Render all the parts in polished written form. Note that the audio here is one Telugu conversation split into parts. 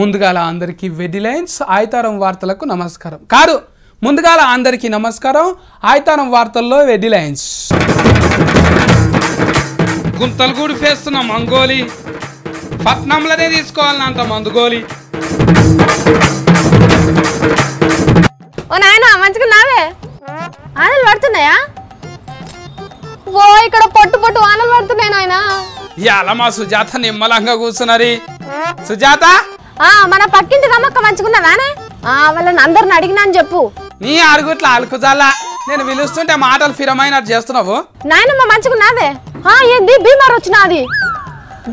ముందుగాల అందరికీ వెడిలైన్స్ ఆయితారం వార్తలకు నమస్కారం కాదు ముందుగాల అందరికీ నమస్కారం ఆయితారం వార్తల్లో వెడిలైన్స్ గుంతలగూడు ఫేస్తున్న మంగోలి పట్నంలోనే తీసుకోవాలనంట మందుగోలి ఓ నాయనా మంచిగా నావే ఆనలు పడుతున్నాయా ఓ ఇక్కడ పొట్టు పొట్టు ఆనలు పడుతున్నాయి నాయనా ఇయాల మా సుజాత నిమ్మలంగా కూర్చున్నది సుజాత మన పక్కింటి రమ్మక్క మంచుకున్నదానే వాళ్ళని అందరిని అడిగినా అని చెప్పు నీ అరుగుట్ల అలుకుజాలా నేను పిలుస్తుంటే మాటలు ఫిరమైనట్టు చేస్తున్నావు నాయనమ్మ మంచుకున్నావే ఏంది బీమార్ వచ్చినది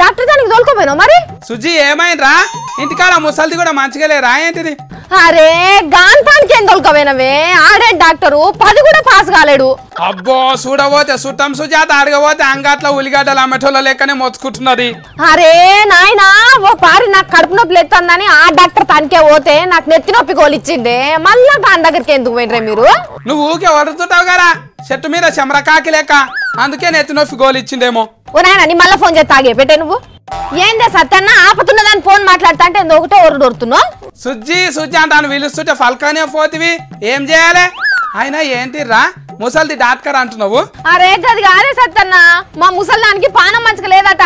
డాక్టర్ దానికి తోలుకోపోయినావు మరి సుజీ ఏమైందిరా ఇంటికాడ ముసలిది కూడా మంచిగా లేరా ఏంటిది అరే గాంతానికి ఏం తోలుకోపోయినవే ఆడే డాక్టరు 10 కూడా పాస్ కాలేడు అబ్బో చూడబోతే సుట్టం సుజాత అడగబోతే అంగట్ల ఉల్లిగడ్డలు అమ్మటోళ్ళ లెక్కనే మొత్తుకుంటున్నది అరే నాయనా ఓ పారి నాకు కడుపు నొప్పి లేస్తుందని ఆ డాక్టర్ తనకే పోతే నాకు నెత్తి నొప్పి గోలిచ్చిండే మళ్ళా దాని దగ్గరికి ఎందుకు పోయినరే మీరు నువ్వు ఊకే వడుతుంటావు కదా చెట్టు మీద చెమరకాకి లెక్క అందుకే నెత్తి నొప్పి గోలిచ్చిండేమో ఓ నాయనా నీ మళ్ళీ ఫోన్ చేసి తాగే పెట్టే నువ్వు ఏందే సత్యన్న ఆపతున్నదాన్ని ఫోన్ మాట్లాడతా అంటే ఒకటే ఒరుడొరుతున్నావు సుజ్జి అంటాను పిలుస్తుంటే ఫల్కానే పోతివి ఏం చేయాలి ఆయన ఏంటిరా ముసలిది డాక్టర్ అంటున్నావు అరే గది కాదే సత్తన్న మా ముసల్దానికి పానం మంచిగా లేదట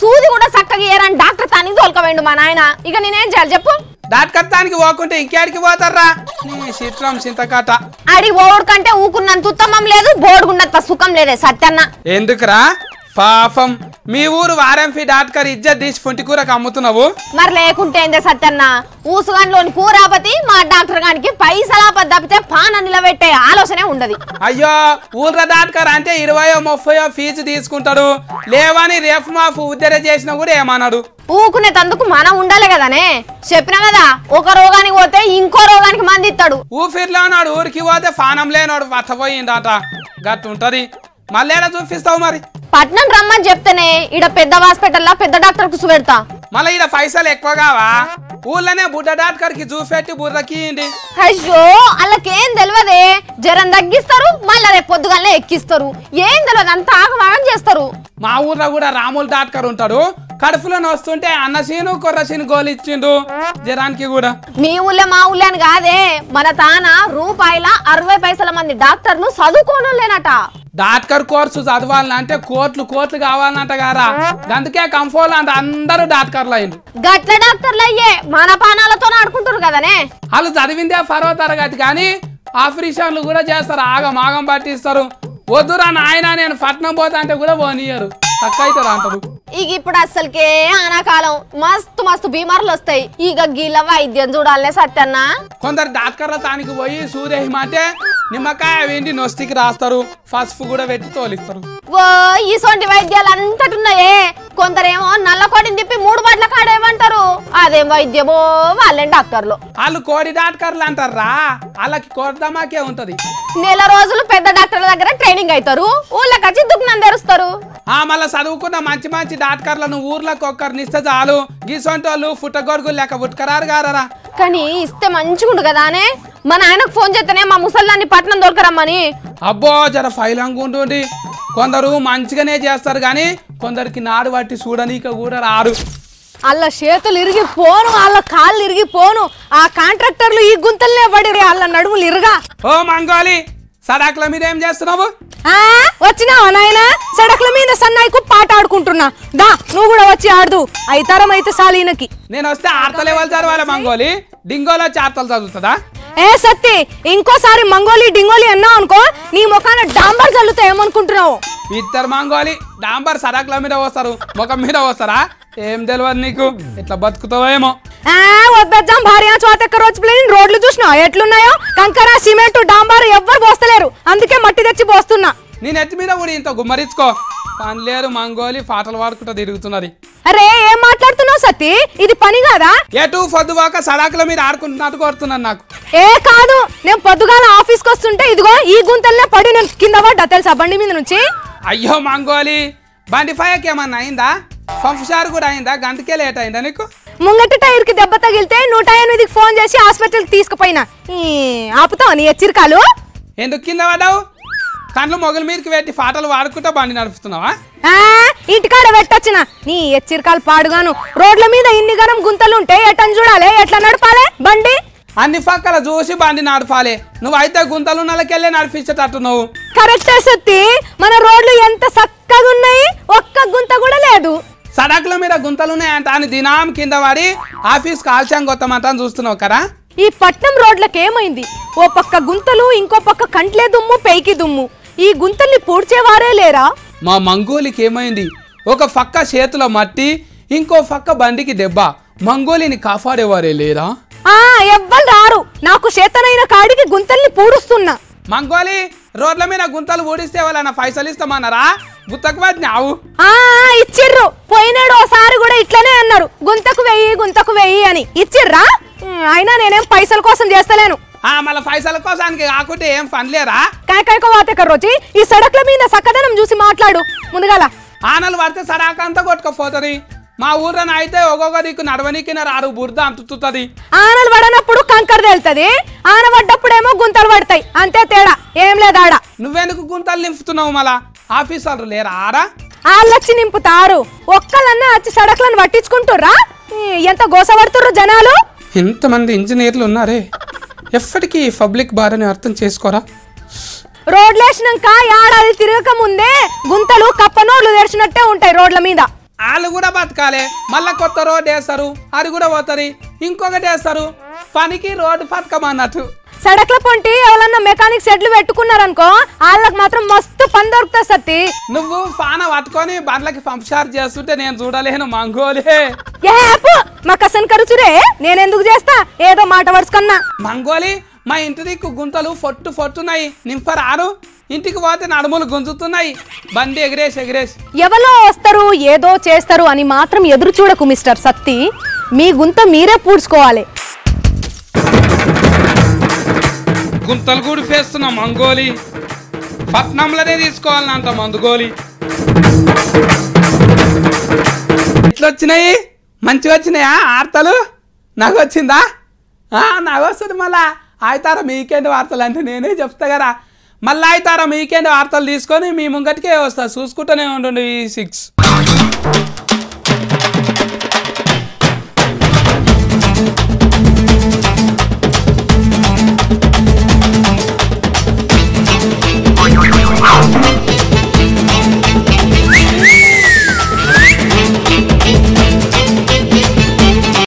సూది కూడా చక్కగా ఏరని డాక్టర్ తానికి తోలుకోవేండు మా నాయన ఇక నేనేం చేయాలి చెప్పు డాక్టర్ తానికి పోకుంటే ఇంకేడికి పోతారా నీ చిత్రం చింతకాట అడిగి ఓడు కంటే ఊకున్నంత ఉత్తమం లేదు బోడుకున్నంత సుఖం లేదే సత్యన్న ఎందుకురా పాపం మీ ఊరు వారంఫీ డాక్టర్ ఇజ్జత్ తీసి పుంటికూరకు అమ్ముతున్నావు మరి లేకుంటే ఏందే సత్యన్న ఊసుగానిలోని కూరాపతి మా డాక్టర్ గానికి పైసలాపతి తప్పితే పాన నిలబెట్టే ఆలోచనే ఉండదు అయ్యో ఊర్ల డాక్టర్ అంటే 20-30 ఫీజు తీసుకుంటాడు లేవని రేపు మాఫ్ ఉద్దర చేసినా కూడా ఏమన్నాడు ఊకునే తందుకు మనం ఉండాలి కదనే చెప్పినా కదా ఒక రోగానికి పోతే ఇంకో రోగానికి మంది ఇస్తాడు ఊపిరిలో ఉన్నాడు ఊరికి పోతే పానం లేనాడు పట్టపోయిందట గట్టు ఉంటది మళ్ళీ ఎలా చూపిస్తావు మరి పట్నం రమ్మని చెప్తేనే ఈడ పెద్ద హాస్పిటల్ పెద్ద డాక్టర్ కు చూపెడతా మళ్ళీ ఈడ పైసలు ఎక్కువ కావా ఊళ్ళనే బుడ్డ డాక్టర్ కి చూపెట్టి బుర్రకి అయ్యో వాళ్ళకేం తెలియదే జ్వరం తగ్గిస్తారు మళ్ళీ రేపు పొద్దుగానే ఎక్కిస్తారు ఏం తెలియదు అంత ఆగమాగం చేస్తారు మా ఊర్లో కూడా రాములు డాక్టర్ ఉంటాడు కడుపులో వస్తుంటే అన్నసీను కొర్రసీను గోలు ఇచ్చిండు జ్వరానికి కూడా మీ ఊళ్ళో మా ఊళ్ళో అని కాదే మన తాన రూపాయల 60 పైసల మంది డాక్టర్లు చదువుకోనలేనట డాక్టర్ కోర్సు చదవాలంటే కోట్లు కావాలంట గారా అందుకే కంఫోల్ అంటే అందరూ డాక్టర్లు అయింది గట్ల డాక్టర్లు అయ్యే మన పానాలతో ఆడుకుంటారు కదనే వాళ్ళు చదివిందే 10వ తరగతి కానీ ఆపరేషన్లు కూడా చేస్తారు ఆగం పట్టిస్తారు వద్దురా నాయన నేను పట్నం పోతా అంటే కూడా పోనీయరు తక్కువ అవుతారు అంటారు ఇక ఇప్పుడు అసలుకే ఆనాకాలం మస్తు బీమార్లు వస్తాయి ఇక గీల వైద్యం చూడాలనే సత్యన్న కొందరు డాక్టర్ల తానికి పోయి సూర్యహిమంటే నిమ్మకాయ వెండి నొస్తికి రాస్తారు పసుపు కూడా పెట్టి తోలిస్తారు ఓ ఈసొంటి వైద్యాలు అంతటున్నాయే కొందరేమో నల్లకోడిని తిప్పి 3 బాట్ల కాడేమంటారు అదేం వైద్యమో వాళ్ళేం డాక్టర్లు వాళ్ళు కోడి డాక్టర్లు అంటారా వాళ్ళకి కోడమాకే ఉంటది నెల రోజులు పెద్ద డాక్టర్ల దగ్గర ట్రైనింగ్ అవుతారు ఊళ్ళకి వచ్చి దుఃఖం తెరుస్తారు మళ్ళీ చదువుకున్న మంచి డాక్టర్లను ఊర్లకు ఒక్కరినిస్తే చాలు గీసొంటోళ్ళు పుట్టగొడుగులు లేక పుట్టుకరారు గారా కానీ ఇస్తే మంచిగుండు కదానే మా నాయనకు ఫోన్ చేస్తేనే మా ముసల్దాన్ని పట్నం దొరకరమ్మని అబ్బో జర ఫైలంగా ఉండి కొందరు మంచిగానే చేస్తారు కానీ కొందరికి నాడు పట్టి చూడనీక కూడా రారు వాళ్ళ చేతులు ఇరిగిపోను వాళ్ళ కాళ్ళు ఇరిగిపోను ఆ కాంట్రాక్టర్లు ఈ గుంతలనే పడి వాళ్ళ నడుములు ఇరుగా ఓ మంగోలి సడాకుల మీద ఏం చేస్తున్నావు వచ్చినావా నాయన సడకుల మీద సన్నాయికు పాట ఆడుకుంటున్నా దా నువ్వు కూడా వచ్చి ఆడుదు అయితారం అయితే సాలీనకి నేను వస్తే ఆడతలేవాళ్ళు చదవాలి మంగోలి డింగోలో చార్తలు చదువుతుందా ఏ సత్తి ఇంకోసారి మంగోలి డింగోలి అన్నావు అనుకో నీ ముఖాన డాంబర్ చల్లుతా ఏమనుకుంటున్నావు ఇద్దరు మంగోలి డాంబర్ సడాకుల మీద వస్తారు ముఖం మీద వస్తారా ఏం తెలియదు నీకు ఇట్లా బతుకుతావేమో వద్దాం భార్య చోతెక్క రోజు ప్లేన్ రోడ్లు చూసినా ఎట్లున్నాయో కంకర సిమెంట్ డాంబర్ ఎవ్వరు పోస్తలేరు అందుకే మట్టి తెచ్చి పోస్తున్నా నేను ఎత్తి మీద కూడా ఇంత గుమ్మరించుకో పని లేరు మంగోలి పాటలు పాడుకుంటూ తిరుగుతున్నది అరే ఏం మాట్లాడుతున్నావు సత్తి ఇది పని కాదా ఎటు పొద్దువాక సడాకుల మీద ఆడుకుంటున్నట్టు కొడుతున్నాను నాకు ఏ కాదు నేను పొద్దుగాల ఆఫీస్కి వస్తుంటే ఇదిగో ఈ గుంతలనే పడి నేను కింద పడ్డా తెలుసా బండి మీద నుంచి అయ్యో మంగోలి బండి ఫైకి ఏమన్నా అయిందా పంపుషారు కూడా అయిందా గంటకే లేట్ అయిందా నీకు ముంగటి టైర్ కి దెబ్బ తగిలితే 108కి ఫోన్ చేసి హాస్పిటల్కి తీసుకుపోయినా ఆపుతావు నీ హెచ్చరికలు ఎందుకు కింద పడ్డావు కండ్లు మొగల మీదకి పెట్టి పాటలు వాడుకుంటా బండి నడుపుతున్నావా ఇంటికాడ పెట్టొచ్చిన నీ ఎచ్చిరకాలు పాడుగాను రోడ్ల మీద ఇన్ని గనం గుంతలుంటే ఎటని చూడాలి ఎట్లా నడపాలి బండి అన్ని పక్కల చూసి బండి నడపాలి నువ్వైతే గుంతలు నెలకెళ్ళి నడిపించేటట్టు నువ్వు కరెక్టే సత్తి మన రోడ్లు ఎంత చక్కగా ఉన్నాయి ఒక్క గుంత కూడా లేదు సడకుల మీద గుంతలున్నాయంట అని దినాం కింద పడి ఆఫీస్ కాల్చాం కొత్తమంతా చూస్తున్నావు కదా ఈ పట్నం రోడ్లకు ఏమైంది ఓ పక్క గుంతలు ఇంకో పక్క కంట్లే దుమ్ము పైకి దుమ్ము ఈ గుంతల్ని పూడ్చేవారే లేరా మా మంగోలికి ఏమైంది ఒక పక్క చేతిలో మట్టి ఇంకో పక్క బండికి దెబ్బ మంగోలిని కాపాడేవారే లేరా ఎవ్వరు రారు నాకు చేతనైన కాడికి గుంతల్ని పూడుస్తున్నా మంగోలి రోడ్ల మీద గుంతలు ఊడిస్తే వాళ్ళ పైసలు ఇస్తామన్నారా గుత్తకు వాటినావు ఇచ్చిర్రు పోయినాడు ఓసారి కూడా ఇట్లనే అన్నారు గుంతకు వెయ్యి అని ఇచ్చిర్రా అయినా నేనేం పైసల కోసం చేస్తలేను మళ్ళీ పైసల కోసానికి కాకుంటే ఏం పనిలేరా కాయకాయక వాతక రోజు ఈ సడక్ల మీద సక్కదనం చూసి మాట్లాడు ముందుగాల ఆనలు పడితే సడాకంతా కొట్టుకపోతుంది మా ఊర్లో అయితే ఒక్కొక్క దిక్కు నడవనీకి రారు బురద అంటుతుంది ఆనలు పడనప్పుడు కంకర తేలుతుంది ఆన పడ్డప్పుడేమో గుంతలు పడతాయి అంతే తేడా ఏం లేదాడ నువ్వెందుకు గుంతలు నింపుతున్నావు మళ్ళా ఆఫీసర్లు లేరా ఆరా వాళ్ళొచ్చి నింపుతారు ఒక్కలన్నా వచ్చి సడక్లను పట్టించుకుంటుర్రా ఎంత గోసపడుతుర్రు జనాలు ఎంతమంది ఇంజనీర్లు ఉన్నారే ఎప్పటికీ పబ్లిక్ బాధని అర్థం చేసుకోరా రోడ్లేసినాక ఏడాది తిరగక ముందే గుంతలు కప్పనోడ్లు తెరిచినట్టే ఉంటాయి రోడ్ల మీద వాళ్ళు కూడా బతకాలే మళ్ళా కొత్త రోడ్డు వేస్తారు అది కూడా పోతుంది ఇంకొకటి వేస్తారు పనికి రోడ్డు బతకమన్నట్టు సడక్ల పొంటి ఎవరన్నా మెకానిక్ సెట్లు పెట్టుకున్నారనుకో వాళ్ళకి మాత్రం మస్తు పని దొరుకుతుంది సత్తి నువ్వు పాన పట్టుకొని బండ్లకి పంప్షార్ చేస్తుంటే నేను చూడలేను మంగోలే మా కసన్ కరుచురే నేనెందుకు చేస్తా ఏదో మాట వరుసుకన్నా మంగోలి మా ఇంటి దిక్కు గుంతలు ఫొట్టున్నాయి నింపరారు ఇంటికి పోతే నడుములు గుంజుతున్నాయి బండి ఎగిరేసి ఎవరో వస్తారు ఏదో చేస్తారు అని మాత్రం ఎదురు చూడకు మిస్టర్ సత్తి మీ గుంత మీరే పూడ్చుకోవాలి గుంతలు కూడా వేస్తున్నా మంగోలి పట్నంలోనే తీసుకోవాలంట మందుగోలి ఇట్లా వచ్చినాయి మంచిగా వచ్చినాయా ఆర్తలు నాకు వచ్చిందా నాకు వస్తుంది మళ్ళా ఆయితారా మీకేంటి వార్తలు అంటే నేనే చెప్తా కదా మళ్ళీ ఆయితారా మీకేంటి వార్తలు తీసుకొని మీ ముంగటికే వస్తా చూసుకుంటూనే ఉండండి ఈ 6